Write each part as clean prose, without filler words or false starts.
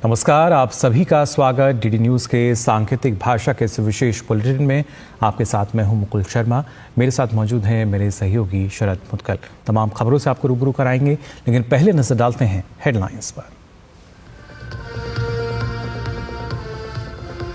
नमस्कार, आप सभी का स्वागत डीडी न्यूज़ के सांकेतिक भाषा के इस विशेष बुलेटिन में। आपके साथ मैं हूं मुकुल शर्मा। मेरे साथ मौजूद हैं मेरे सहयोगी शरद मुदगल। तमाम खबरों से आपको रूबरू कराएंगे, लेकिन पहले नजर डालते हैं हेडलाइंस पर।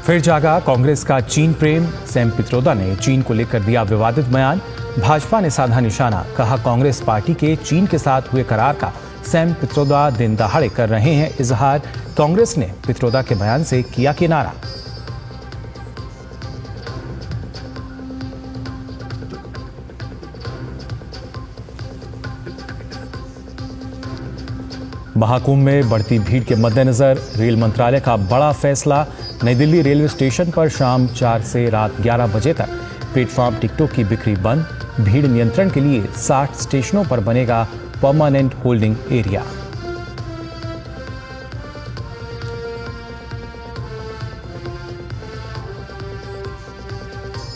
फिर जागा कांग्रेस का चीन प्रेम। सैम पित्रोदा ने चीन को लेकर दिया विवादित बयान। भाजपा ने साधा निशाना, कहा कांग्रेस पार्टी के चीन के साथ हुए करार का सैम पित्रोदा दिन दहाड़े कर रहे हैं इजहार। कांग्रेस ने पित्रोदा के बयान से किया किनारा। महाकुंभ में बढ़ती भीड़ के मद्देनजर रेल मंत्रालय का बड़ा फैसला। नई दिल्ली रेलवे स्टेशन पर शाम 4 से रात 11 बजे तक प्लेटफॉर्म टिकटों की बिक्री बंद। भीड़ नियंत्रण के लिए 60 स्टेशनों पर बनेगा परमानेंट होल्डिंग एरिया।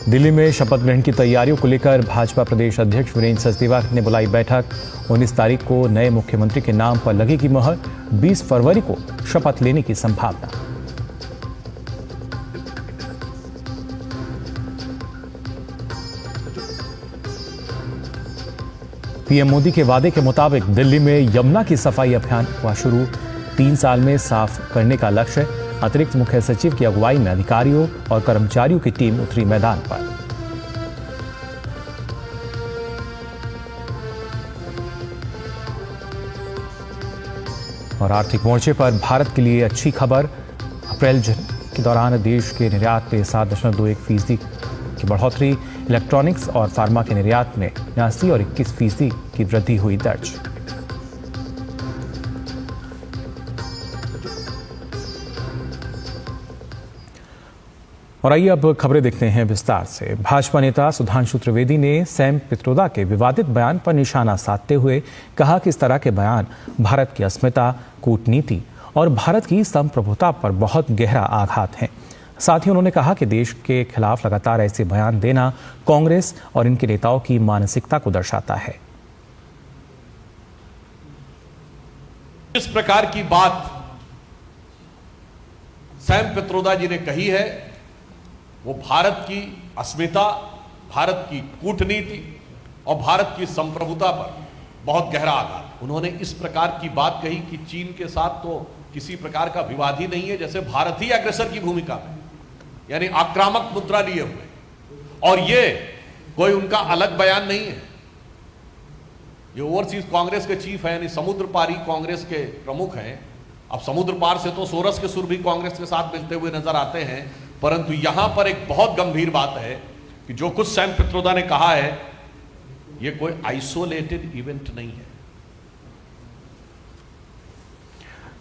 दिल्ली में शपथ ग्रहण की तैयारियों को लेकर भाजपा प्रदेश अध्यक्ष वीरेंद्र सचदेवा ने बुलाई बैठक। 19 तारीख को नए मुख्यमंत्री के नाम पर लगेगी मुहर। 20 फरवरी को शपथ लेने की संभावना। पीएम मोदी के वादे के मुताबिक दिल्ली में यमुना की सफाई अभियान हुआ शुरू। 3 साल में साफ करने का लक्ष्य। अतिरिक्त मुख्य सचिव की अगुवाई में अधिकारियों और कर्मचारियों की टीम उतरी मैदान पर। और आर्थिक मोर्चे पर भारत के लिए अच्छी खबर। अप्रैल के दौरान देश के निर्यात में 7.21% की बढ़ोतरी। इलेक्ट्रॉनिक्स और फार्मा के निर्यात में 89 और 21% की वृद्धि हुई दर्ज। और आइए अब खबरें देखते हैं विस्तार से। भाजपा नेता सुधांशु त्रिवेदी ने सैम पित्रोदा के विवादित बयान पर निशाना साधते हुए कहा कि इस तरह के बयान भारत की अस्मिता, कूटनीति और भारत की संप्रभुता पर बहुत गहरा आघात हैं। साथ ही उन्होंने कहा कि देश के खिलाफ लगातार ऐसे बयान देना कांग्रेस और इनके नेताओं की मानसिकता को दर्शाता है। इस प्रकार की बात सैम पित्रोदा जी ने कही है, वो भारत की अस्मिता, भारत की कूटनीति और भारत की संप्रभुता पर बहुत गहरा आघात। उन्होंने इस प्रकार की बात कही कि चीन के साथ तो किसी प्रकार का विवाद ही नहीं है, जैसे भारत ही अग्रेसर की भूमिका में, यानी आक्रामक मुद्रा लिए हुए। और ये कोई उनका अलग बयान नहीं है। ये ओवरसीज कांग्रेस के चीफ है, यानी समुद्र पारी कांग्रेस के प्रमुख हैं। अब समुद्र पार से तो सोरस के सुर भी कांग्रेस के साथ मिलते हुए नजर आते हैं, परंतु यहां पर एक बहुत गंभीर बात है कि जो कुछ सैम पित्रोदा ने कहा है, ये कोई आइसोलेटेड इवेंट नहीं है।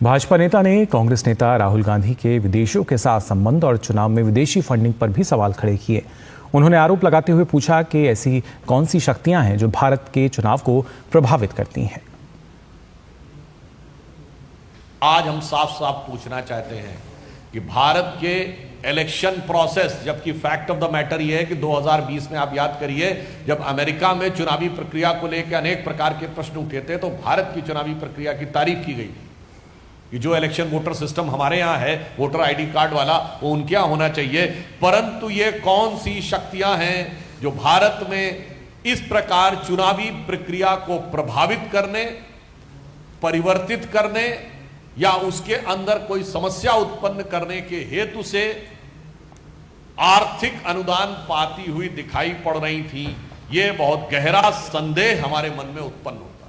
भाजपा नेता ने कांग्रेस नेता राहुल गांधी के विदेशियों के साथ संबंध और चुनाव में विदेशी फंडिंग पर भी सवाल खड़े किए। उन्होंने आरोप लगाते हुए पूछा कि ऐसी कौन सी शक्तियां हैं जो भारत के चुनाव को प्रभावित करती हैं। आज हम साफ साफ पूछना चाहते हैं कि भारत के इलेक्शन प्रोसेस, जबकि फैक्ट ऑफ द मैटर यह है कि 2020 में आप याद करिए, जब अमेरिका में चुनावी प्रक्रिया को लेकर अनेक प्रकार के प्रश्न उठे थे, तो भारत की चुनावी प्रक्रिया की तारीफ की गई थी कि जो इलेक्शन वोटर सिस्टम हमारे यहाँ है, वोटर आईडी कार्ड वाला, वो उनके यहाँ होना चाहिए। परंतु ये कौन सी शक्तियां हैं जो भारत में इस प्रकार चुनावी प्रक्रिया को प्रभावित करने, परिवर्तित करने या उसके अंदर कोई समस्या उत्पन्न करने के हेतु से आर्थिक अनुदान पाती हुई दिखाई पड़ रही थी। ये बहुत गहरा संदेह हमारे मन में उत्पन्न होता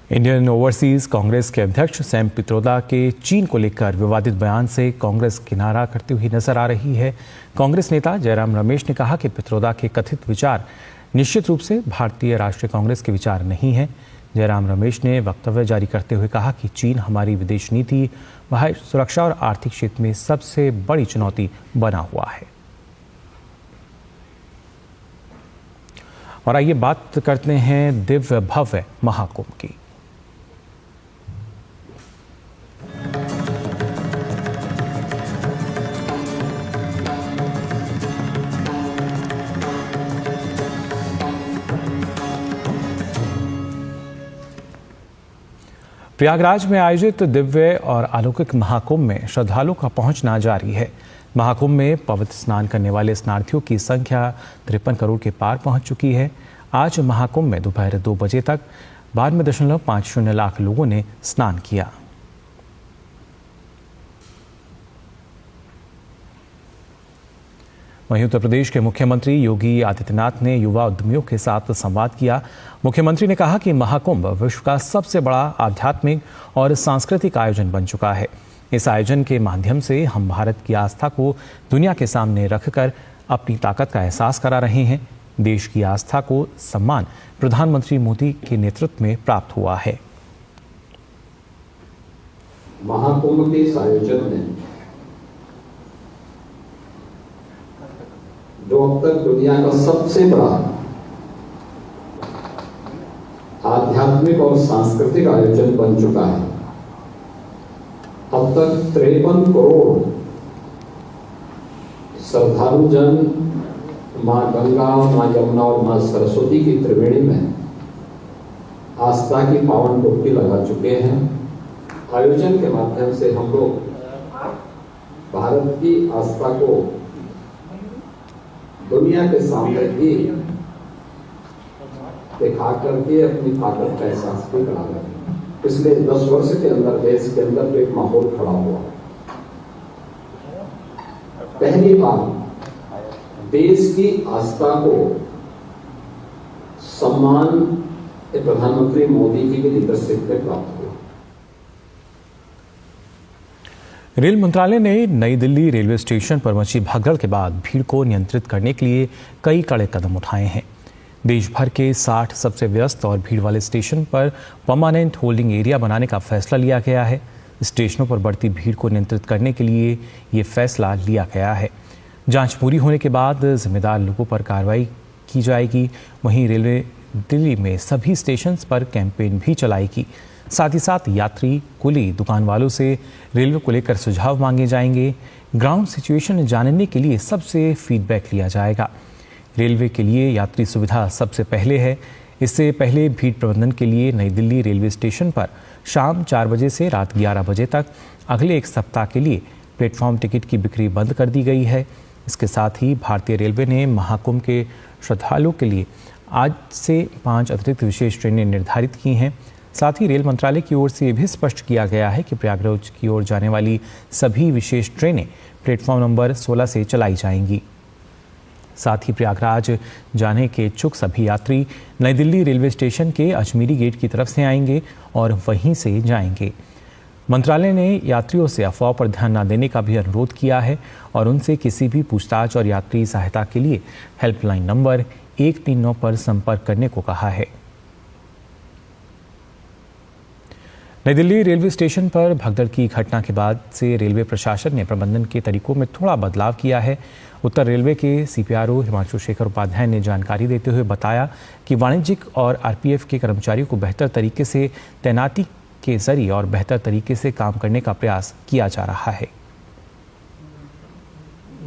है। इंडियन ओवरसीज कांग्रेस के अध्यक्ष सैम पित्रोदा के चीन को लेकर विवादित बयान से कांग्रेस किनारा करती हुई नजर आ रही है। कांग्रेस नेता जयराम रमेश ने कहा कि पित्रोदा के कथित विचार निश्चित रूप से भारतीय राष्ट्रीय कांग्रेस के विचार नहीं हैं। जयराम रमेश ने वक्तव्य जारी करते हुए कहा कि चीन हमारी विदेश नीति, बाह्य सुरक्षा और आर्थिक क्षेत्र में सबसे बड़ी चुनौती बना हुआ है। और आइए बात करते हैं दिव्य भव्य महाकुंभ की। प्रयागराज में आयोजित दिव्य और अलौकिक महाकुंभ में श्रद्धालुओं का पहुंचना जारी है। महाकुंभ में पवित्र स्नान करने वाले स्नार्थियों की संख्या 53 करोड़ के पार पहुंच चुकी है। आज महाकुंभ में दोपहर 2 बजे तक 92.50 लाख लोगों ने स्नान किया। वहीं उत्तर प्रदेश के मुख्यमंत्री योगी आदित्यनाथ ने युवा उद्यमियों के साथ संवाद किया। मुख्यमंत्री ने कहा कि महाकुंभ विश्व का सबसे बड़ा आध्यात्मिक और सांस्कृतिक आयोजन बन चुका है। इस आयोजन के माध्यम से हम भारत की आस्था को दुनिया के सामने रखकर अपनी ताकत का एहसास करा रहे हैं। देश की आस्था को सम्मान प्रधानमंत्री मोदी के नेतृत्व में प्राप्त हुआ है। महाकुंभ के इस आयोजन में जो अब तक दुनिया का सबसे बड़ा आध्यात्मिक और सांस्कृतिक आयोजन बन चुका है। अब तक 53 करोड़ श्रद्धालु जन मां गंगा, मां यमुना और मां सरस्वती की त्रिवेणी में आस्था की पावन डुबकी लगा चुके हैं। आयोजन के माध्यम से हम लोग भारत की आस्था को दुनिया के सामने भी दिखा करके अपनी ताकत का एहसास भी करा रहे हैं। पिछले 10 वर्ष के अंदर देश के अंदर एक माहौल खड़ा हुआ। पहली बार देश की आस्था को सम्मान प्रधानमंत्री मोदी जी की लीडरशिप में प्राप्त हुआ। रेल मंत्रालय ने नई दिल्ली रेलवे स्टेशन पर मची भगदड़ के बाद भीड़ को नियंत्रित करने के लिए कई कड़े कदम उठाए हैं। देश भर के 60 सबसे व्यस्त और भीड़ वाले स्टेशन पर परमानेंट होल्डिंग एरिया बनाने का फैसला लिया गया है। स्टेशनों पर बढ़ती भीड़ को नियंत्रित करने के लिए ये फैसला लिया गया है। जांच पूरी होने के बाद जिम्मेदार लोगों पर कार्रवाई की जाएगी। वहीं रेलवे दिल्ली में सभी स्टेशन पर कैंपेन भी चलाएगी। साथ ही साथ यात्री, कुली, दुकान वालों से रेलवे को लेकर सुझाव मांगे जाएंगे। ग्राउंड सिचुएशन जानने के लिए सबसे फीडबैक लिया जाएगा। रेलवे के लिए यात्री सुविधा सबसे पहले है। इससे पहले भीड़ प्रबंधन के लिए नई दिल्ली रेलवे स्टेशन पर शाम 4 बजे से रात 11 बजे तक अगले 1 सप्ताह के लिए प्लेटफॉर्म टिकट की बिक्री बंद कर दी गई है। इसके साथ ही भारतीय रेलवे ने महाकुंभ के श्रद्धालुओं के लिए आज से 5 अतिरिक्त विशेष ट्रेनें निर्धारित की हैं। साथ ही रेल मंत्रालय की ओर से यह भी स्पष्ट किया गया है कि प्रयागराज की ओर जाने वाली सभी विशेष ट्रेनें प्लेटफॉर्म नंबर 16 से चलाई जाएंगी। साथ ही प्रयागराज जाने के इच्छुक सभी यात्री नई दिल्ली रेलवे स्टेशन के अजमेरी गेट की तरफ से आएंगे और वहीं से जाएंगे। मंत्रालय ने यात्रियों से अफवाह पर ध्यान न देने का भी अनुरोध किया है और उनसे किसी भी पूछताछ और यात्री सहायता के लिए हेल्पलाइन नंबर 139 पर संपर्क करने को कहा है। नई दिल्ली रेलवे स्टेशन पर भगदड़ की घटना के बाद से रेलवे प्रशासन ने प्रबंधन के तरीकों में थोड़ा बदलाव किया है। उत्तर रेलवे के सीपीआरओ हिमांशु शेखर उपाध्याय ने जानकारी देते हुए बताया कि वाणिज्यिक और आरपीएफ के कर्मचारियों को बेहतर तरीके से तैनाती के जरिए और बेहतर तरीके से काम करने का प्रयास किया जा रहा है।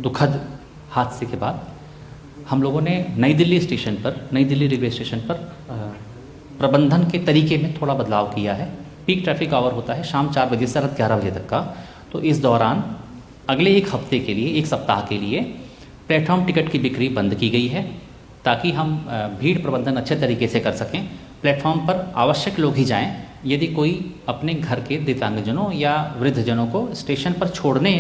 दुखद हादसे के बाद हम लोगों ने नई दिल्ली रेलवे स्टेशन पर प्रबंधन के तरीके में थोड़ा बदलाव किया है। पीक ट्रैफिक आवर होता है शाम 4 बजे से रात 11 बजे तक का। तो इस दौरान अगले 1 हफ्ते के लिए, 1 सप्ताह के लिए प्लेटफॉर्म टिकट की बिक्री बंद की गई है ताकि हम भीड़ प्रबंधन अच्छे तरीके से कर सकें। प्लेटफॉर्म पर आवश्यक लोग ही जाएं। यदि कोई अपने घर के दिव्यांगजनों या वृद्धजनों को स्टेशन पर छोड़ने,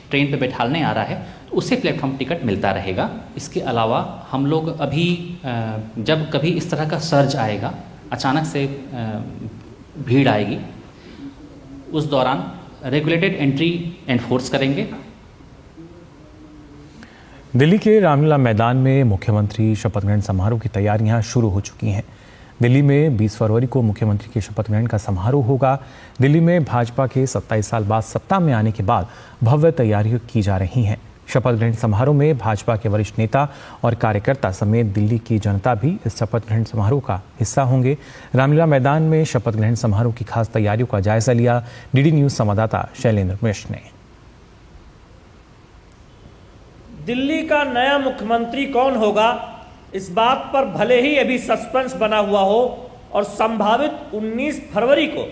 ट्रेन पर बैठालने आ रहा है तो उससे प्लेटफॉर्म टिकट मिलता रहेगा। इसके अलावा हम लोग अभी जब कभी इस तरह का सर्ज आएगा, अचानक से भीड़ आएगी, उस दौरान रेगुलेटेड एंट्री एनफोर्स करेंगे। दिल्ली के रामलीला मैदान में मुख्यमंत्री शपथ ग्रहण समारोह की तैयारियां शुरू हो चुकी हैं। दिल्ली में 20 फरवरी को मुख्यमंत्री के शपथ ग्रहण का समारोह होगा। दिल्ली में भाजपा के 27 साल बाद सत्ता में आने के बाद भव्य तैयारियां की जा रही हैं। शपथ ग्रहण समारोह में भाजपा के वरिष्ठ नेता और कार्यकर्ता समेत दिल्ली की जनता भी इस शपथ ग्रहण समारोह का हिस्सा होंगे। रामलीला मैदान में शपथ ग्रहण समारोह की खास तैयारियों का जायजा लिया डीडी न्यूज संवाददाता शैलेंद्र मिश्र ने। दिल्ली का नया मुख्यमंत्री कौन होगा, इस बात पर भले ही अभी सस्पेंस बना हुआ हो और संभावित 19 फरवरी को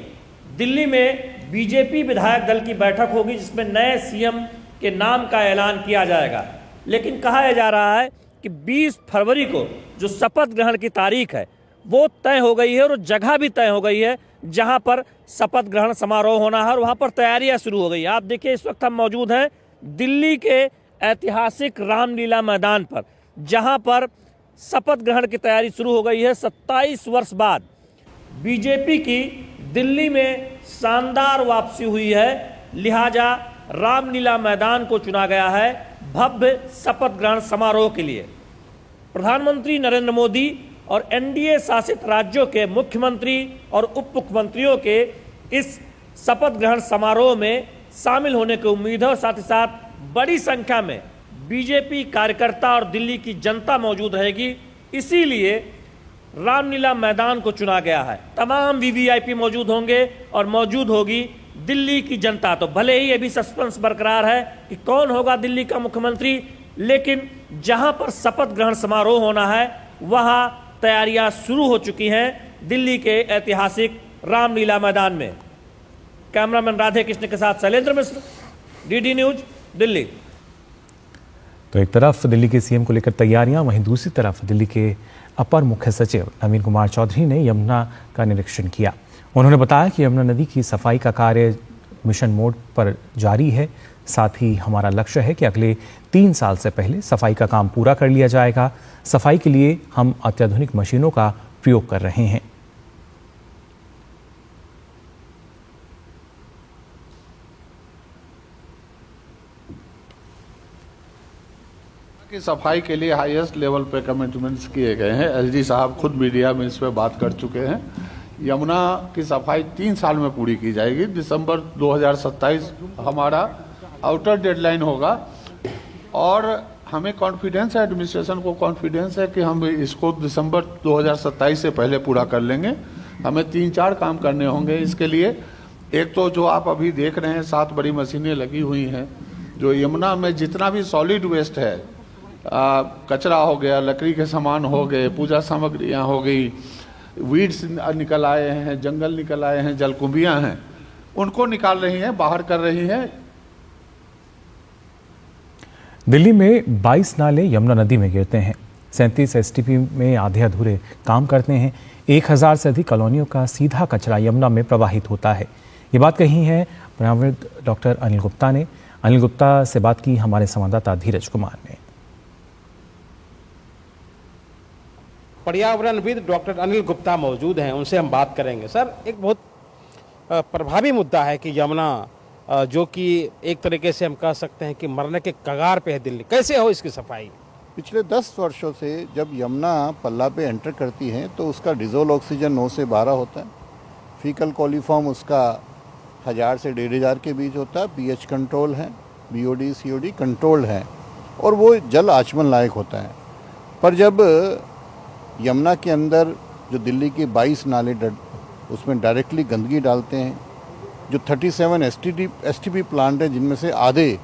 दिल्ली में बीजेपी विधायक दल की बैठक होगी जिसमें नए सीएम के नाम का ऐलान किया जाएगा। लेकिन कहा जा रहा है कि 20 फरवरी को जो शपथ ग्रहण की तारीख है वो तय हो गई है और जगह भी तय हो गई है जहां पर शपथ ग्रहण समारोह होना है और वहां पर तैयारियां शुरू हो गई। आप देखिए, इस वक्त हम मौजूद हैं दिल्ली के ऐतिहासिक रामलीला मैदान पर, जहां पर शपथ ग्रहण की तैयारी शुरू हो गई है। 27 वर्ष बाद बीजेपी की दिल्ली में शानदार वापसी हुई है, लिहाजा रामलीला मैदान को चुना गया है भव्य शपथ ग्रहण समारोह के लिए। प्रधानमंत्री नरेंद्र मोदी और एनडीए शासित राज्यों के मुख्यमंत्री और उप मुख्यमंत्रियों के इस शपथ ग्रहण समारोह में शामिल होने की उम्मीद है और साथ ही साथ बड़ी संख्या में बीजेपी कार्यकर्ता और दिल्ली की जनता मौजूद रहेगी। इसीलिए रामलीला मैदान को चुना गया है। तमाम वीवीआईपी मौजूद होंगे और मौजूद होगी दिल्ली की जनता। तो भले ही अभी सस्पेंस बरकरार है कि कौन होगा दिल्ली का मुख्यमंत्री, लेकिन जहां पर शपथ ग्रहण समारोह होना है वहां तैयारियां शुरू हो चुकी हैं दिल्ली के ऐतिहासिक रामलीला मैदान में। कैमरामैन राधे कृष्ण के साथ शैलेंद्र मिश्र, डीडी न्यूज, दिल्ली। तो एक तरफ दिल्ली के सीएम को लेकर तैयारियां, वहीं दूसरी तरफ दिल्ली के अपर मुख्य सचिव नवीन कुमार चौधरी ने यमुना का निरीक्षण किया। उन्होंने बताया कि यमुना नदी की सफाई का कार्य मिशन मोड पर जारी है। साथ ही हमारा लक्ष्य है कि अगले 3 साल से पहले सफाई का काम पूरा कर लिया जाएगा। सफाई के लिए हम अत्याधुनिक मशीनों का प्रयोग कर रहे हैं। की सफाई के लिए हाईएस्ट लेवल पे कमिटमेंट्स किए गए हैं। एसडी साहब खुद मीडिया में इस पे बात कर चुके हैं। यमुना की सफाई 3 साल में पूरी की जाएगी। दिसंबर 2027 हमारा आउटर डेडलाइन होगा और हमें कॉन्फिडेंस है, एडमिनिस्ट्रेशन को कॉन्फिडेंस है कि हम इसको दिसंबर 2027 से पहले पूरा कर लेंगे। हमें 3-4 काम करने होंगे इसके लिए। एक तो जो आप अभी देख रहे हैं 7 बड़ी मशीनें लगी हुई हैं, जो यमुना में जितना भी सॉलिड वेस्ट है, कचरा हो गया, लकड़ी के सामान हो गए, पूजा सामग्रियाँ हो गई, वीड्स निकल आए हैं, जंगल निकल आए हैं, जलकुंभियाँ हैं, उनको निकाल रही हैं, बाहर कर रही हैं। दिल्ली में 22 नाले यमुना नदी में गिरते हैं। 37 एसटीपी में आधे अधूरे काम करते हैं। 1000 से अधिक कॉलोनियों का सीधा कचरा यमुना में प्रवाहित होता है। ये बात कही है पर्यावरण डॉक्टर अनिल गुप्ता ने। अनिल गुप्ता से बात की हमारे संवाददाता धीरज कुमार ने। पर्यावरणविद डॉक्टर अनिल गुप्ता मौजूद हैं, उनसे हम बात करेंगे। सर, एक बहुत प्रभावी मुद्दा है कि यमुना जो कि एक तरीके से हम कह सकते हैं कि मरने के कगार पे है दिल्ली, कैसे हो इसकी सफाई? पिछले 10 वर्षों से जब यमुना पल्ला पे एंटर करती है तो उसका डिजोल ऑक्सीजन 9 से 12 होता है। फीकल कोलीफॉर्म उसका 1000 से 1500 के बीच होता है। पीएच कंट्रोल है, बीओडी सीओडी कंट्रोल्ड है और वो जल आचमन लायक होता है। पर जब यमुना के अंदर जो दिल्ली के 22 नाले उसमें डायरेक्टली गंदगी डालते हैं, जो 37 एसटीपी प्लांट है जिनमें से आधे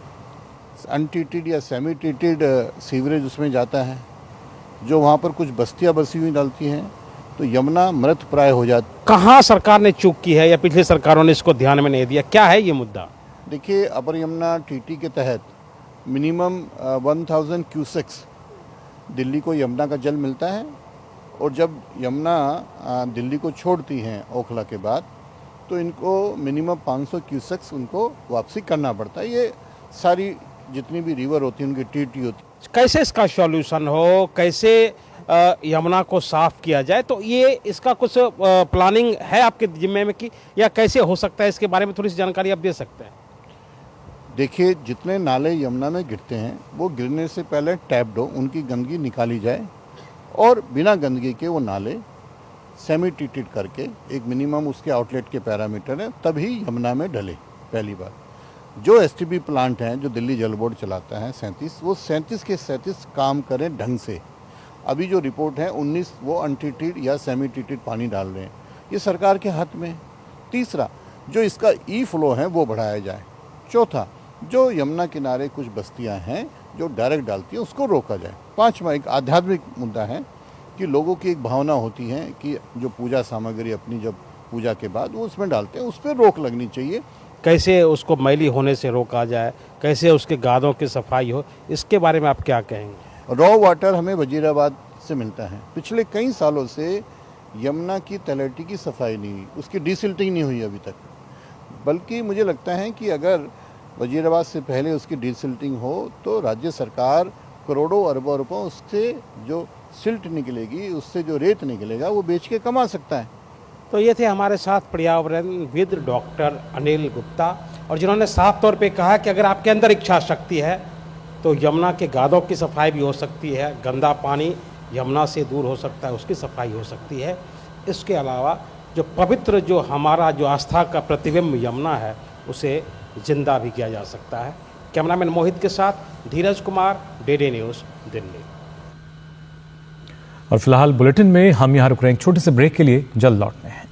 अनट्रीटेड या सेमी ट्रीटेड सीवरेज उसमें जाता है, जो वहाँ पर कुछ बस्तियाँ बसी हुई डालती हैं, तो यमुना मृत प्राय हो जाती। कहाँ सरकार ने चूक की है या पिछली सरकारों ने इसको ध्यान में नहीं दिया, क्या है ये मुद्दा? देखिए, अपर यमुना टीटी के तहत मिनिमम 1000 क्यूसेक्स दिल्ली को यमुना का जल मिलता है और जब यमुना दिल्ली को छोड़ती हैं ओखला के बाद तो इनको मिनिमम 500 क्यूसेक्स उनको वापसी करना पड़ता है। ये सारी जितनी भी रिवर होती है उनकी टीटी होती है। कैसे इसका सॉल्यूशन हो, कैसे यमुना को साफ किया जाए, तो ये इसका कुछ प्लानिंग है आपके जिम्मे में कि या कैसे हो सकता है, इसके बारे में थोड़ी सी जानकारी आप दे सकते हैं? देखिए, जितने नाले यमुना में गिरते हैं वो गिरने से पहले टैप्ड हो, उनकी गंदगी निकाली जाए और बिना गंदगी के वो नाले सेमी ट्रीटेड करके एक मिनिमम उसके आउटलेट के पैरामीटर है तभी यमुना में डले। पहली बात, जो एसटीपी प्लांट हैं जो दिल्ली जल बोर्ड चलाता है 37, वो 37 के 37 काम करें ढंग से। अभी जो रिपोर्ट है 19 वो अनट्रीटेड या सेमी ट्रीटेड पानी डाल रहे हैं, ये सरकार के हाथ में। तीसरा, जो इसका ई फ्लो है वो बढ़ाया जाए। चौथा, जो यमुना किनारे कुछ बस्तियां हैं जो डायरेक्ट डालती है उसको रोका जाए। पांचवा, एक आध्यात्मिक मुद्दा है कि लोगों की एक भावना होती है कि जो पूजा सामग्री अपनी जब पूजा के बाद वो उसमें डालते हैं, उस पर रोक लगनी चाहिए। कैसे उसको मैली होने से रोका जाए, कैसे उसके गादों की सफाई हो, इसके बारे में आप क्या कहेंगे? रॉ वाटर हमें वजीराबाद से मिलता है। पिछले कई सालों से यमुना की तलहटी की सफाई नहीं हुई, उसकी डिसिल्टिंग नहीं हुई अभी तक। बल्कि मुझे लगता है कि अगर वजीराबाद से पहले उसकी डिसिल्टिंग हो तो राज्य सरकार करोड़ों अरबों रुपयों उससे जो सिल्ट निकलेगी, उससे जो रेत निकलेगा, वो बेच के कमा सकता है। तो ये थे हमारे साथ पर्यावरणविद डॉक्टर अनिल गुप्ता, और जिन्होंने साफ तौर पे कहा कि अगर आपके अंदर इच्छा शक्ति है तो यमुना के गादों की सफाई भी हो सकती है, गंदा पानी यमुना से दूर हो सकता है, उसकी सफाई हो सकती है। इसके अलावा जो पवित्र, जो हमारा जो आस्था का प्रतिबिंब यमुना है, उसे जिंदा भी किया जा सकता है। कैमरामैन मोहित के साथ धीरज कुमार, डीडी न्यूज़, दिल्ली। और फिलहाल बुलेटिन में हम यहाँ रुक रहे हैं, छोटे से ब्रेक के लिए जल्द लौटने हैं।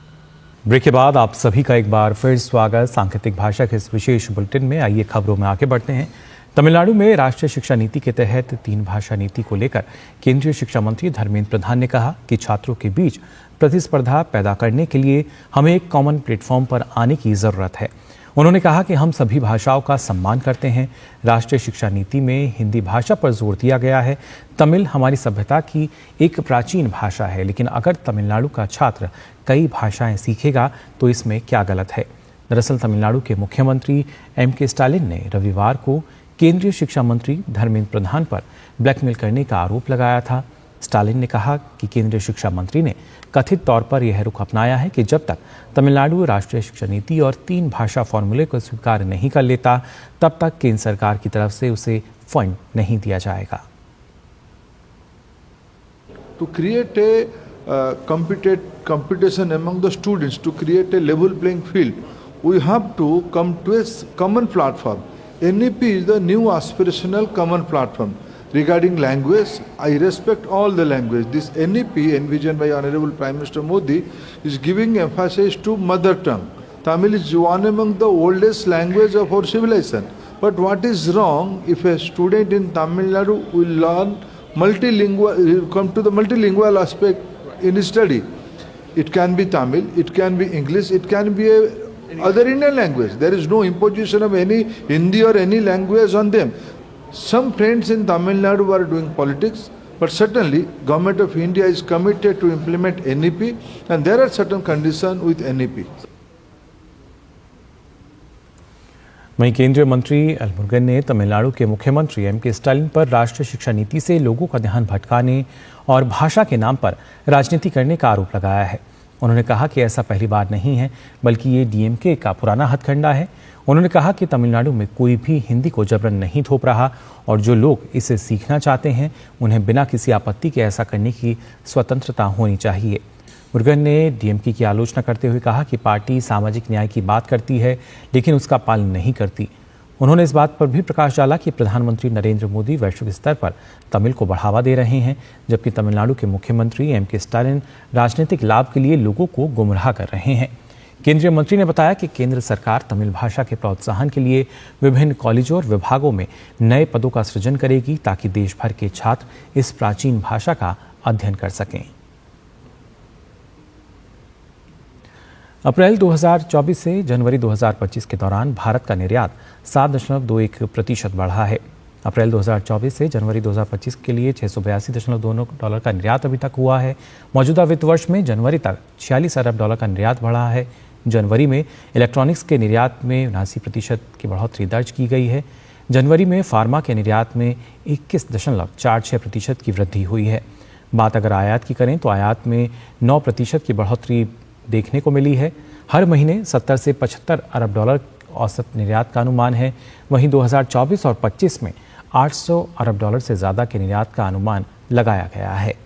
ब्रेक के बाद आप सभी का एक बार फिर स्वागत सांकेतिक भाषा के इस विशेष बुलेटिन में। आइए खबरों में आगे बढ़ते हैं। तमिलनाडु में राष्ट्रीय शिक्षा नीति के तहत 3 भाषा नीति को लेकर केंद्रीय शिक्षा मंत्री धर्मेंद्र प्रधान ने कहा कि छात्रों के बीच प्रतिस्पर्धा पैदा करने के लिए हमें एक कॉमन प्लेटफॉर्म पर आने की जरूरत है। उन्होंने कहा कि हम सभी भाषाओं का सम्मान करते हैं। राष्ट्रीय शिक्षा नीति में हिंदी भाषा पर जोर दिया गया है। तमिल हमारी सभ्यता की एक प्राचीन भाषा है, लेकिन अगर तमिलनाडु का छात्र कई भाषाएं सीखेगा तो इसमें क्या गलत है। दरअसल तमिलनाडु के मुख्यमंत्री एम.के. स्टालिन ने रविवार को केंद्रीय शिक्षा मंत्री धर्मेंद्र प्रधान पर ब्लैकमेल करने का आरोप लगाया था। स्टालिन ने कहा कि केंद्रीय शिक्षा मंत्री ने कथित तौर पर यह रुख अपनाया है कि जब तक तमिलनाडु राष्ट्रीय शिक्षा नीति और 3 भाषा फॉर्मूले को स्वीकार नहीं कर लेता, तब तक केंद्र सरकार की तरफ से उसे फंड नहीं दिया जाएगा। To create a competition among the students, to create a level playing field, we have to come to a common platform. NEP is the new aspirational common platform. Regarding language, I respect all the language. This NEP envisioned by Honorable Prime Minister Modi is giving emphasis to mother tongue. Tamil is one among the oldest language of our civilization. But what is wrong if a student in Tamil Nadu will learn multilingual, come to the multilingual aspect in his study? It can be Tamil, it can be English, it can be other Indian language. There is no imposition of any Hindi or any language on them. Some friends in Tamil Nadu are doing politics, but certainly Government of India is committed to implement NEP, and there are certain conditions with NEP. वहीं केंद्रीय मंत्री L Murugan ने तमिलनाडु के मुख्यमंत्री MK. Stalin पर राष्ट्रीय शिक्षा नीति से लोगों का ध्यान भटकाने और भाषा के नाम पर राजनीति करने का आरोप लगाया है। उन्होंने कहा कि ऐसा पहली बार नहीं है, बल्कि ये डीएमके का पुराना हथकंडा है। उन्होंने कहा कि तमिलनाडु में कोई भी हिंदी को जबरन नहीं थोप रहा और जो लोग इसे सीखना चाहते हैं उन्हें बिना किसी आपत्ति के ऐसा करने की स्वतंत्रता होनी चाहिए। मुरुगन ने डीएमके की आलोचना करते हुए कहा कि पार्टी सामाजिक न्याय की बात करती है, लेकिन उसका पालन नहीं करती। उन्होंने इस बात पर भी प्रकाश डाला कि प्रधानमंत्री नरेंद्र मोदी वैश्विक स्तर पर तमिल को बढ़ावा दे रहे हैं, जबकि तमिलनाडु के मुख्यमंत्री एम.के. स्टालिन राजनीतिक लाभ के लिए लोगों को गुमराह कर रहे हैं। केंद्रीय मंत्री ने बताया कि केंद्र सरकार तमिल भाषा के प्रोत्साहन के लिए विभिन्न कॉलेजों और विभागों में नए पदों का सृजन करेगी, ताकि देश भर के छात्र इस प्राचीन भाषा का अध्ययन कर सकें। अप्रैल 2024 से जनवरी 2025 के दौरान भारत का निर्यात 7.21% बढ़ा है। अप्रैल 2024 से जनवरी 2025 के लिए $682.2 का निर्यात अभी तक हुआ है। मौजूदा वित्त वर्ष में जनवरी तक $46 अरब का निर्यात बढ़ा है। जनवरी में इलेक्ट्रॉनिक्स के निर्यात में 79% की बढ़ोतरी दर्ज की गई है। जनवरी में फार्मा के निर्यात में 21.46% की वृद्धि हुई है। बात अगर आयात की करें तो आयात में 9% की बढ़ोतरी देखने को मिली है। हर महीने 70 से $75 अरब औसत निर्यात का अनुमान है। वहीं 2024 और 25 में $800 अरब से ज़्यादा के निर्यात का अनुमान लगाया गया है।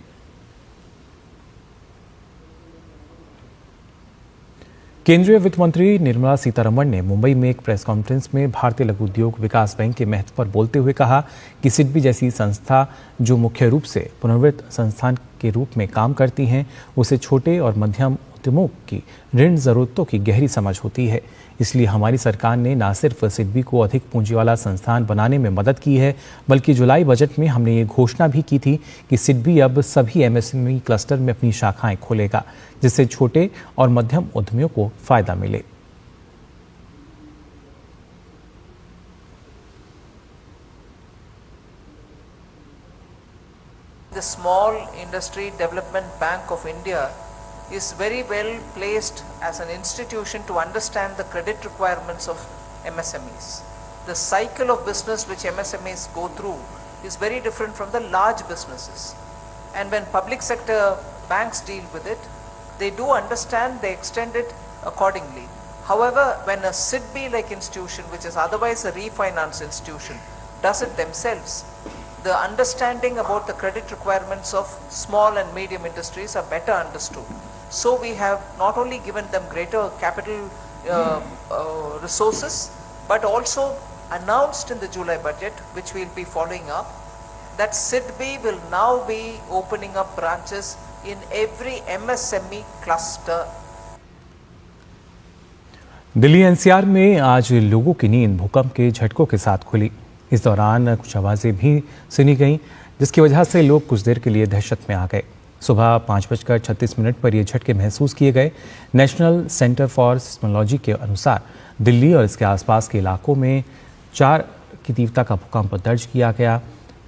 केंद्रीय वित्त मंत्री निर्मला सीतारमण ने मुंबई में एक प्रेस कॉन्फ्रेंस में भारतीय लघु उद्योग विकास बैंक के महत्व पर बोलते हुए कहा कि सिडबी जैसी संस्था जो मुख्य रूप से पुनर्वित्त संस्थान के रूप में काम करती हैं, उसे छोटे और मध्यम उद्यमों की ऋण ज़रूरतों की गहरी समझ होती है। इसलिए हमारी सरकार ने न सिर्फ सिडबी को अधिक पूंजी वाला संस्थान बनाने में मदद की है, बल्कि जुलाई बजट में हमने ये घोषणा भी की थी कि सिडबी अब सभी एमएसएमई क्लस्टर में अपनी शाखाएं खोलेगा, जिससे छोटे और मध्यम उद्यमियों को फायदा मिले। The Small Industry Development Bank of India is very well placed as an institution to understand the credit requirements of MSMEs. The cycle of business which MSMEs go through is very different from the large businesses. And when public sector banks deal with it, they do understand, they extend it accordingly. However, when a SIDBI-like institution, which is otherwise a refinance institution, does it themselves, the understanding about the credit requirements of small and medium industries are better understood. So we have not only given them greater capital resources, but also announced in the July budget, which we'll be following up, that SIDBI will now be opening up branches in every MSME cluster. Delhi NCR में आज लोगों की नींद भूकंप के झटकों के साथ खुली। इस दौरान कुछ आवाज़ें भी सुनी गईं, जिसकी वजह से लोग कुछ देर के लिए दहशत में आ गए। सुबह 5:36 पर ये झटके महसूस किए गए। नेशनल सेंटर फॉर सिस्मोलॉजी के अनुसार दिल्ली और इसके आसपास के इलाकों में 4 की तीव्रता का भूकंप दर्ज किया गया।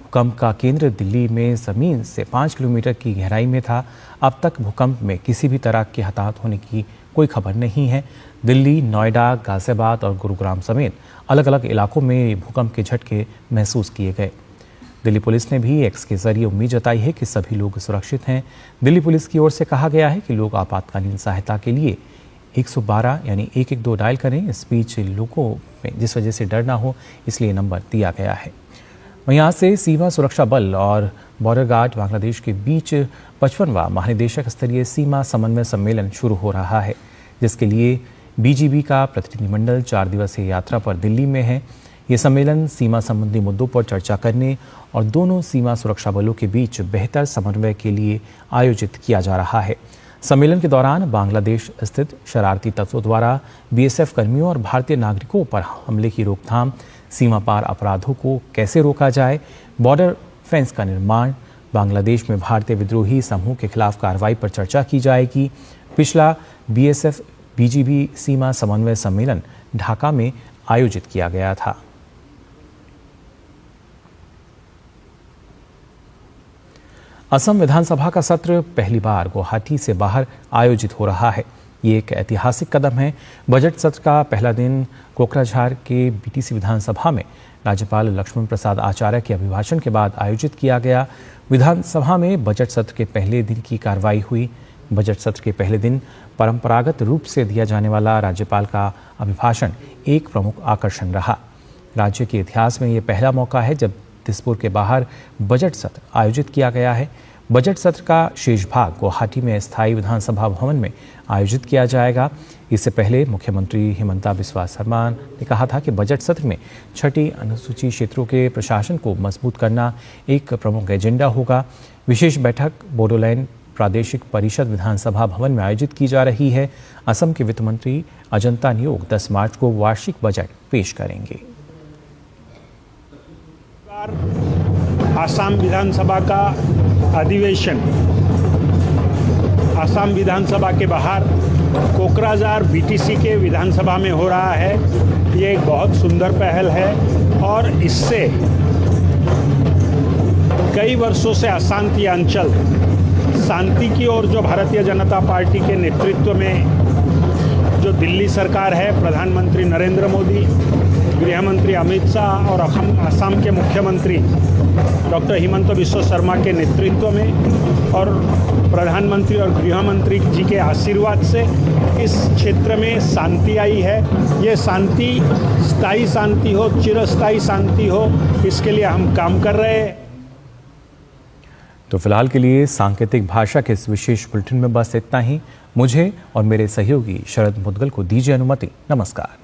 भूकंप का केंद्र दिल्ली में ज़मीन से 5 किलोमीटर की गहराई में था। अब तक भूकंप में किसी भी तरह के हताहत होने की कोई खबर नहीं है। दिल्ली, नोएडा, गाजियाबाद और गुरुग्राम समेत अलग अलग इलाकों में भूकंप के झटके महसूस किए गए। दिल्ली पुलिस ने भी एक्स के जरिए उम्मीद जताई है कि सभी लोग सुरक्षित हैं। दिल्ली पुलिस की ओर से कहा गया है कि लोग आपातकालीन सहायता के लिए 112 यानी 112 डायल करें। इस बीच लोगों में जिस वजह से डर ना हो, इसलिए नंबर दिया गया है। वहीं यहाँ से सीमा सुरक्षा बल और बॉर्डर गार्ड बांग्लादेश के बीच 55वां महानिदेशक स्तरीय सीमा समन्वय सम्मेलन शुरू हो रहा है, जिसके लिए बीजीबी का प्रतिनिधिमंडल 4 दिवसीय यात्रा पर दिल्ली में है। ये सम्मेलन सीमा संबंधी मुद्दों पर चर्चा करने और दोनों सीमा सुरक्षा बलों के बीच बेहतर समन्वय के लिए आयोजित किया जा रहा है। सम्मेलन के दौरान बांग्लादेश स्थित शरारती तत्वों द्वारा बीएसएफ कर्मियों और भारतीय नागरिकों पर हमले की रोकथाम, सीमा पार अपराधों को कैसे रोका जाए, बॉर्डर फेंस का निर्माण, बांग्लादेश में भारतीय विद्रोही समूह के खिलाफ कार्रवाई पर चर्चा की जाएगी। पिछला बीएसएफ बीजीबी सीमा समन्वय सम्मेलन ढाका में आयोजित किया गया था। असम विधानसभा का सत्र पहली बार गुवाहाटी से बाहर आयोजित हो रहा है। ये एक ऐतिहासिक कदम है। बजट सत्र का पहला दिन कोकराझार के बीटीसी विधानसभा में राज्यपाल लक्ष्मण प्रसाद आचार्य के अभिभाषण के बाद आयोजित किया गया। विधानसभा में बजट सत्र के पहले दिन की कार्रवाई हुई। बजट सत्र के पहले दिन परंपरागत रूप से दिया जाने वाला राज्यपाल का अभिभाषण एक प्रमुख आकर्षण रहा। राज्य के इतिहास में ये पहला मौका है जब दिसपुर के बाहर बजट सत्र आयोजित किया गया है। बजट सत्र का शेष भाग गुवाहाटी में स्थायी विधानसभा भवन में आयोजित किया जाएगा। इससे पहले मुख्यमंत्री हिमंता बिस्वा शर्मा ने कहा था कि बजट सत्र में 6ठी अनुसूची क्षेत्रों के प्रशासन को मजबूत करना एक प्रमुख एजेंडा होगा। विशेष बैठक बोडोलैंड प्रादेशिक परिषद विधानसभा भवन में आयोजित की जा रही है। असम के वित्त मंत्री अजंता नियोग 10 मार्च को वार्षिक बजट पेश करेंगे। आसाम विधानसभा का अधिवेशन आसाम विधानसभा के बाहर कोकराझार बीटीसी के विधानसभा में हो रहा है। ये एक बहुत सुंदर पहल है और इससे कई वर्षों से अशांति अंचल शांति की ओर जो भारतीय जनता पार्टी के नेतृत्व में जो दिल्ली सरकार है, प्रधानमंत्री नरेंद्र मोदी, गृह मंत्री अमित शाह और असम के मुख्यमंत्री डॉक्टर हिमंता बिस्वा शर्मा के नेतृत्व में और प्रधानमंत्री और गृह मंत्री जी के आशीर्वाद से इस क्षेत्र में शांति आई है। ये शांति स्थायी शांति हो, चिरस्थायी शांति हो, इसके लिए हम काम कर रहे हैं। तो फिलहाल के लिए सांकेतिक भाषा के इस विशेष बुलेटिन में बस इतना ही। मुझे और मेरे सहयोगी शरद मुदगल को दीजिए अनुमति। नमस्कार।